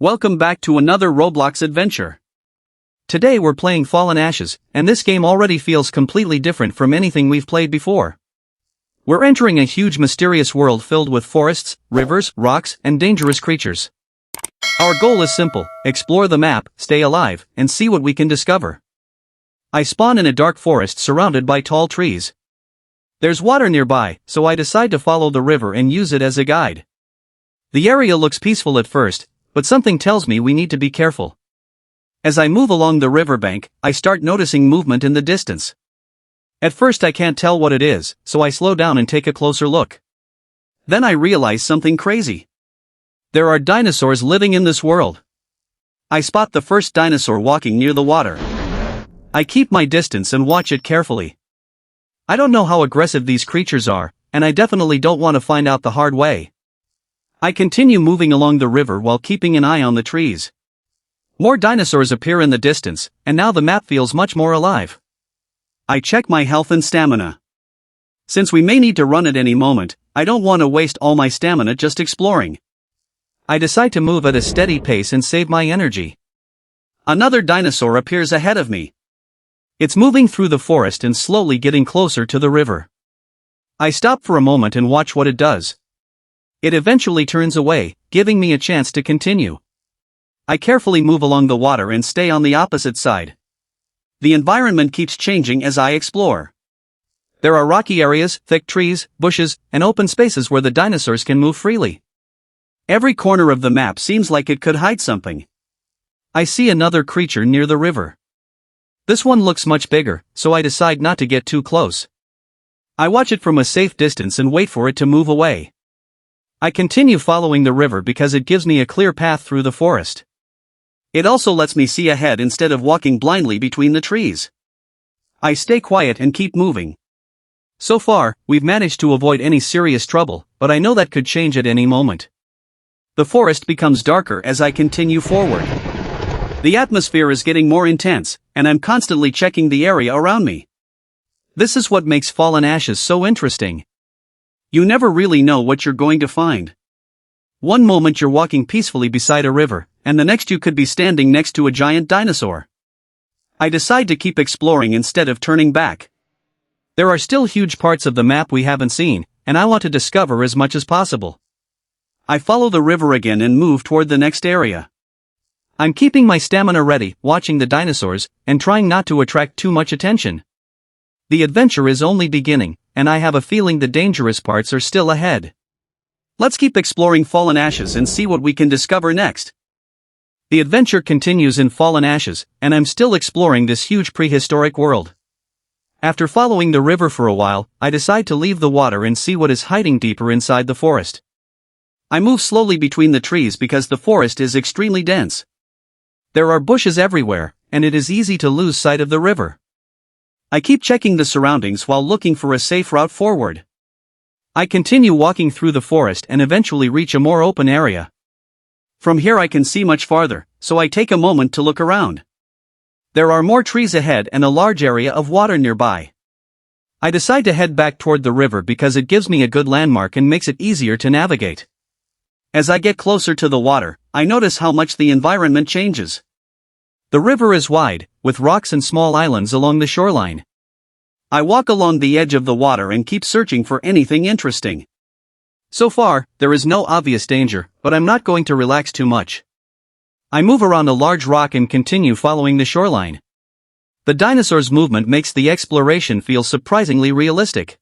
Welcome back to another Roblox adventure. Today we're playing Fallen Ashes, and this game already feels completely different from anything we've played before. We're entering a huge mysterious world filled with forests, rivers, rocks, and dangerous creatures. Our goal is simple: explore the map, stay alive, and see what we can discover. I spawn in a dark forest surrounded by tall trees. There's water nearby, so I decide to follow the river and use it as a guide. The area looks peaceful at first, but something tells me we need to be careful. As I move along the riverbank, I start noticing movement in the distance. At first I can't tell what it is, so I slow down and take a closer look. Then I realize something crazy. There are dinosaurs living in this world. I spot the first dinosaur walking near the water. I keep my distance and watch it carefully. I don't know how aggressive these creatures are, and I definitely don't want to find out the hard way. I continue moving along the river while keeping an eye on the trees. More dinosaurs appear in the distance, and now the map feels much more alive. I check my health and stamina. Since we may need to run at any moment, I don't want to waste all my stamina just exploring. I decide to move at a steady pace and save my energy. Another dinosaur appears ahead of me. It's moving through the forest and slowly getting closer to the river. I stop for a moment and watch what it does. It eventually turns away, giving me a chance to continue. I carefully move along the water and stay on the opposite side. The environment keeps changing as I explore. There are rocky areas, thick trees, bushes, and open spaces where the dinosaurs can move freely. Every corner of the map seems like it could hide something. I see another creature near the river. This one looks much bigger, so I decide not to get too close. I watch it from a safe distance and wait for it to move away. I continue following the river because it gives me a clear path through the forest. It also lets me see ahead instead of walking blindly between the trees. I stay quiet and keep moving. So far, we've managed to avoid any serious trouble, but I know that could change at any moment. The forest becomes darker as I continue forward. The atmosphere is getting more intense, and I'm constantly checking the area around me. This is what makes Fallen Ashes so interesting. You never really know what you're going to find. One moment you're walking peacefully beside a river, and the next you could be standing next to a giant dinosaur. I decide to keep exploring instead of turning back. There are still huge parts of the map we haven't seen, and I want to discover as much as possible. I follow the river again and move toward the next area. I'm keeping my stamina ready, watching the dinosaurs, and trying not to attract too much attention. The adventure is only beginning, and I have a feeling the dangerous parts are still ahead. Let's keep exploring Fallen Ashes and see what we can discover next. The adventure continues in Fallen Ashes, and I'm still exploring this huge prehistoric world. After following the river for a while, I decide to leave the water and see what is hiding deeper inside the forest. I move slowly between the trees because the forest is extremely dense. There are bushes everywhere, and it is easy to lose sight of the river. I keep checking the surroundings while looking for a safe route forward. I continue walking through the forest and eventually reach a more open area. From here I can see much farther, so I take a moment to look around. There are more trees ahead and a large area of water nearby. I decide to head back toward the river because it gives me a good landmark and makes it easier to navigate. As I get closer to the water, I notice how much the environment changes. The river is wide, with rocks and small islands along the shoreline. I walk along the edge of the water and keep searching for anything interesting. So far, there is no obvious danger, but I'm not going to relax too much. I move around a large rock and continue following the shoreline. The dinosaurs' movement makes the exploration feel surprisingly realistic.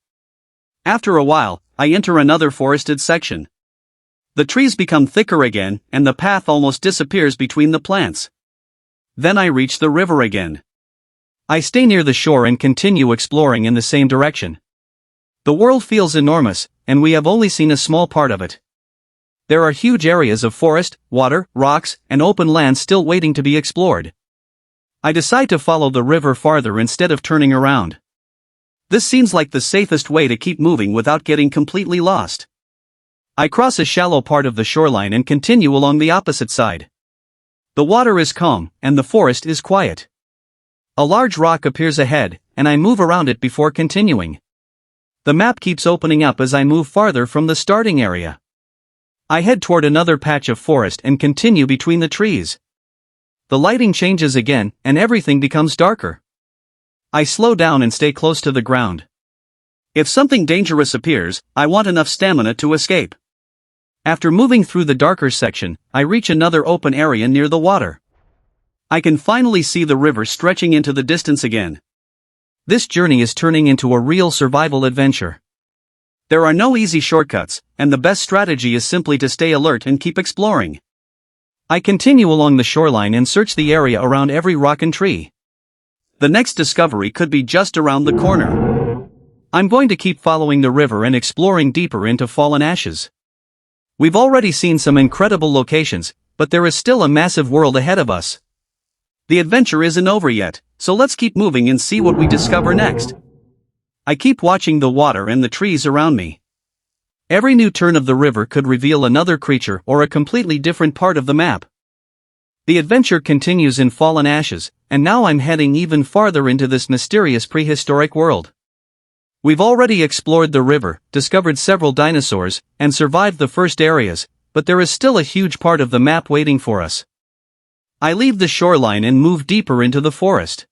After a while, I enter another forested section. The trees become thicker again, and the path almost disappears between the plants. Then I reach the river again. I stay near the shore and continue exploring in the same direction. The world feels enormous, and we have only seen a small part of it. There are huge areas of forest, water, rocks, and open land still waiting to be explored. I decide to follow the river farther instead of turning around. This seems like the safest way to keep moving without getting completely lost. I cross a shallow part of the shoreline and continue along the opposite side. The water is calm, and the forest is quiet. A large rock appears ahead, and I move around it before continuing. The map keeps opening up as I move farther from the starting area. I head toward another patch of forest and continue between the trees. The lighting changes again, and everything becomes darker. I slow down and stay close to the ground. If something dangerous appears, I want enough stamina to escape. After moving through the darker section, I reach another open area near the water. I can finally see the river stretching into the distance again. This journey is turning into a real survival adventure. There are no easy shortcuts, and the best strategy is simply to stay alert and keep exploring. I continue along the shoreline and search the area around every rock and tree. The next discovery could be just around the corner. I'm going to keep following the river and exploring deeper into fallen ashes. We've already seen some incredible locations, but there is still a massive world ahead of us. The adventure isn't over yet, so let's keep moving and see what we discover next. I keep watching the water and the trees around me. Every new turn of the river could reveal another creature or a completely different part of the map. The adventure continues in fallen ashes, and now I'm heading even farther into this mysterious prehistoric world. We've already explored the river, discovered several dinosaurs, and survived the first areas, but there is still a huge part of the map waiting for us. I leave the shoreline and move deeper into the forest.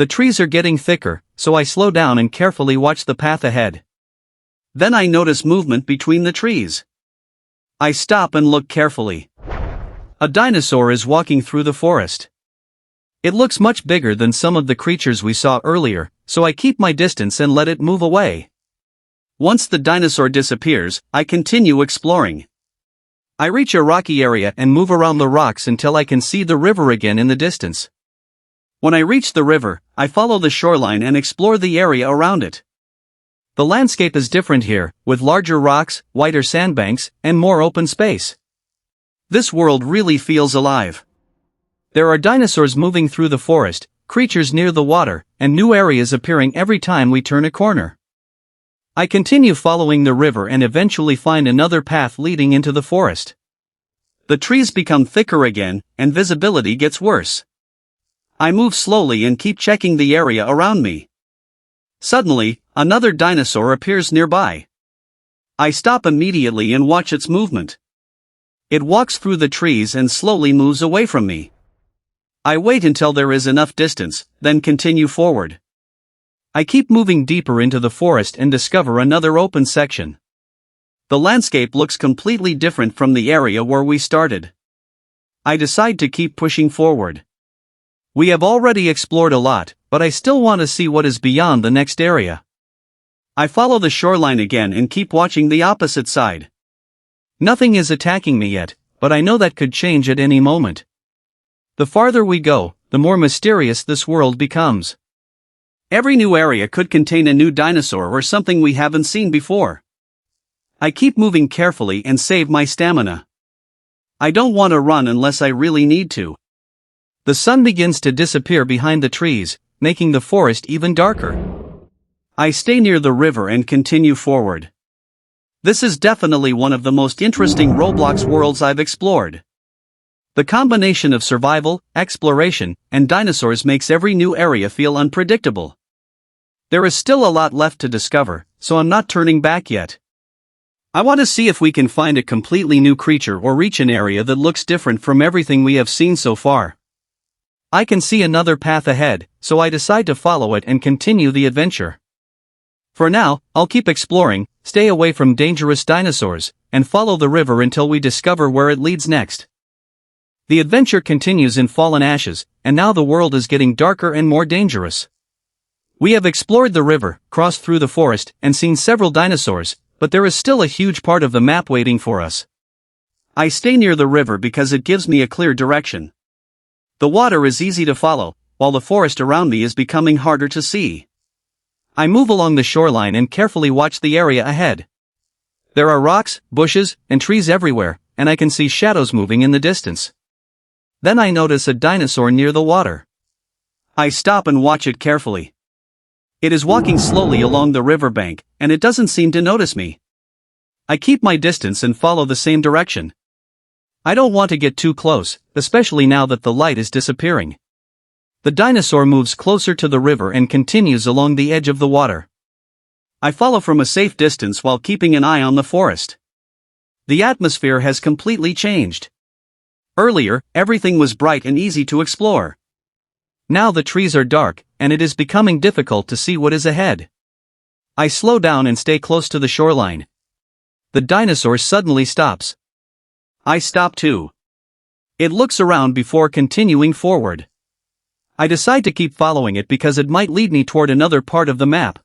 The trees are getting thicker, so I slow down and carefully watch the path ahead. Then I notice movement between the trees. I stop and look carefully. A dinosaur is walking through the forest. It looks much bigger than some of the creatures we saw earlier, so I keep my distance and let it move away. Once the dinosaur disappears, I continue exploring. I reach a rocky area and move around the rocks until I can see the river again in the distance. When I reach the river, I follow the shoreline and explore the area around it. The landscape is different here, with larger rocks, wider sandbanks, and more open space. This world really feels alive. There are dinosaurs moving through the forest, creatures near the water, and new areas appearing every time we turn a corner. I continue following the river and eventually find another path leading into the forest. The trees become thicker again, and visibility gets worse. I move slowly and keep checking the area around me. Suddenly, another dinosaur appears nearby. I stop immediately and watch its movement. It walks through the trees and slowly moves away from me. I wait until there is enough distance, then continue forward. I keep moving deeper into the forest and discover another open section. The landscape looks completely different from the area where we started. I decide to keep pushing forward. We have already explored a lot, but I still want to see what is beyond the next area. I follow the shoreline again and keep watching the opposite side. Nothing is attacking me yet, but I know that could change at any moment. The farther we go, the more mysterious this world becomes. Every new area could contain a new dinosaur or something we haven't seen before. I keep moving carefully and save my stamina. I don't want to run unless I really need to. The sun begins to disappear behind the trees, making the forest even darker. I stay near the river and continue forward. This is definitely one of the most interesting Roblox worlds I've explored. The combination of survival, exploration, and dinosaurs makes every new area feel unpredictable. There is still a lot left to discover, so I'm not turning back yet. I want to see if we can find a completely new creature or reach an area that looks different from everything we have seen so far. I can see another path ahead, so I decide to follow it and continue the adventure. For now, I'll keep exploring, stay away from dangerous dinosaurs, and follow the river until we discover where it leads next. The adventure continues in fallen ashes, and now the world is getting darker and more dangerous. We have explored the river, crossed through the forest, and seen several dinosaurs, but there is still a huge part of the map waiting for us. I stay near the river because it gives me a clear direction. The water is easy to follow, while the forest around me is becoming harder to see. I move along the shoreline and carefully watch the area ahead. There are rocks, bushes, and trees everywhere, and I can see shadows moving in the distance. Then I notice a dinosaur near the water. I stop and watch it carefully. It is walking slowly along the riverbank, and it doesn't seem to notice me. I keep my distance and follow the same direction. I don't want to get too close, especially now that the light is disappearing. The dinosaur moves closer to the river and continues along the edge of the water. I follow from a safe distance while keeping an eye on the forest. The atmosphere has completely changed. Earlier, everything was bright and easy to explore. Now the trees are dark, and it is becoming difficult to see what is ahead. I slow down and stay close to the shoreline. The dinosaur suddenly stops. I stop too. It looks around before continuing forward. I decide to keep following it because it might lead me toward another part of the map.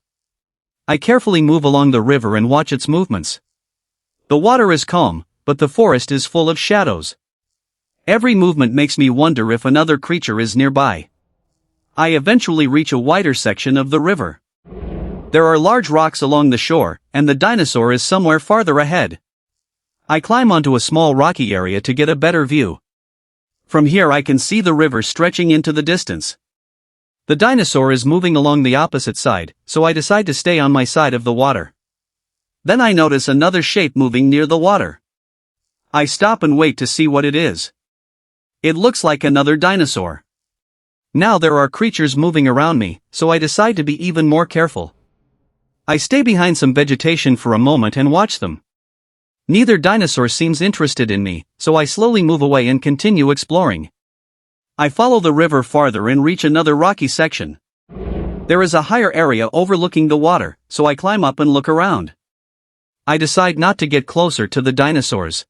I carefully move along the river and watch its movements. The water is calm, but the forest is full of shadows. Every movement makes me wonder if another creature is nearby. I eventually reach a wider section of the river. There are large rocks along the shore, and the dinosaur is somewhere farther ahead. I climb onto a small rocky area to get a better view. From here I can see the river stretching into the distance. The dinosaur is moving along the opposite side, so I decide to stay on my side of the water. Then I notice another shape moving near the water. I stop and wait to see what it is. It looks like another dinosaur. Now there are creatures moving around me, so I decide to be even more careful. I stay behind some vegetation for a moment and watch them. Neither dinosaur seems interested in me, so I slowly move away and continue exploring. I follow the river farther and reach another rocky section. There is a higher area overlooking the water, so I climb up and look around. I decide not to get closer to the dinosaurs.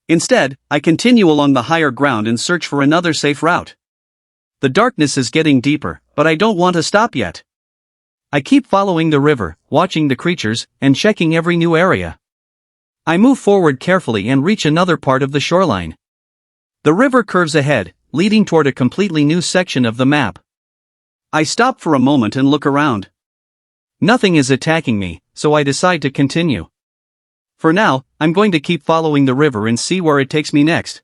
Instead, I continue along the higher ground and search for another safe route. The darkness is getting deeper, but I don't want to stop yet. I keep following the river, watching the creatures, and checking every new area. I move forward carefully and reach another part of the shoreline. The river curves ahead, leading toward a completely new section of the map. I stop for a moment and look around. Nothing is attacking me, so I decide to continue. For now, I'm going to keep following the river and see where it takes me next.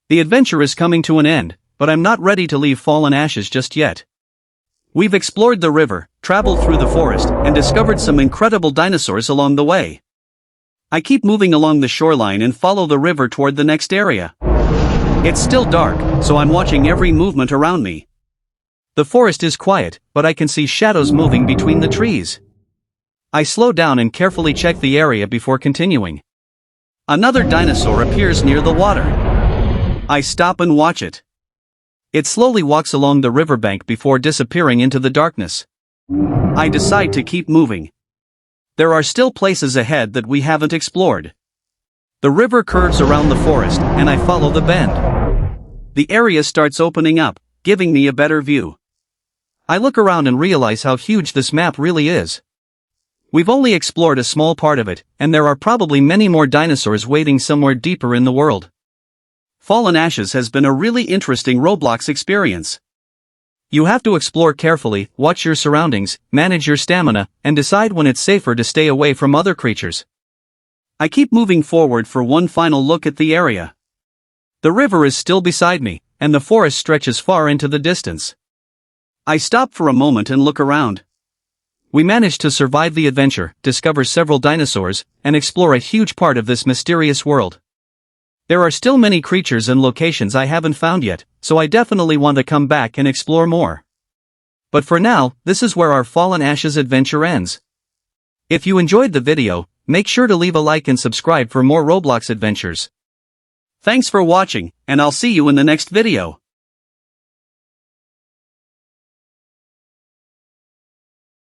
The adventure is coming to an end, but I'm not ready to leave Fallen Ashes just yet. We've explored the river, traveled through the forest, and discovered some incredible dinosaurs along the way. I keep moving along the shoreline and follow the river toward the next area. It's still dark, so I'm watching every movement around me. The forest is quiet, but I can see shadows moving between the trees. I slow down and carefully check the area before continuing. Another dinosaur appears near the water. I stop and watch it. It slowly walks along the riverbank before disappearing into the darkness. I decide to keep moving. There are still places ahead that we haven't explored. The river curves around the forest, and I follow the bend. The area starts opening up, giving me a better view. I look around and realize how huge this map really is. We've only explored a small part of it, and there are probably many more dinosaurs waiting somewhere deeper in the world. Fallen Ashes has been a really interesting Roblox experience. You have to explore carefully, watch your surroundings, manage your stamina, and decide when it's safer to stay away from other creatures. I keep moving forward for one final look at the area. The river is still beside me, and the forest stretches far into the distance. I stop for a moment and look around. We managed to survive the adventure, discover several dinosaurs, and explore a huge part of this mysterious world. There are still many creatures and locations I haven't found yet, so I definitely want to come back and explore more. But for now, this is where our Fallen Ashes adventure ends. If you enjoyed the video, make sure to leave a like and subscribe for more Roblox adventures. Thanks for watching, and I'll see you in the next video.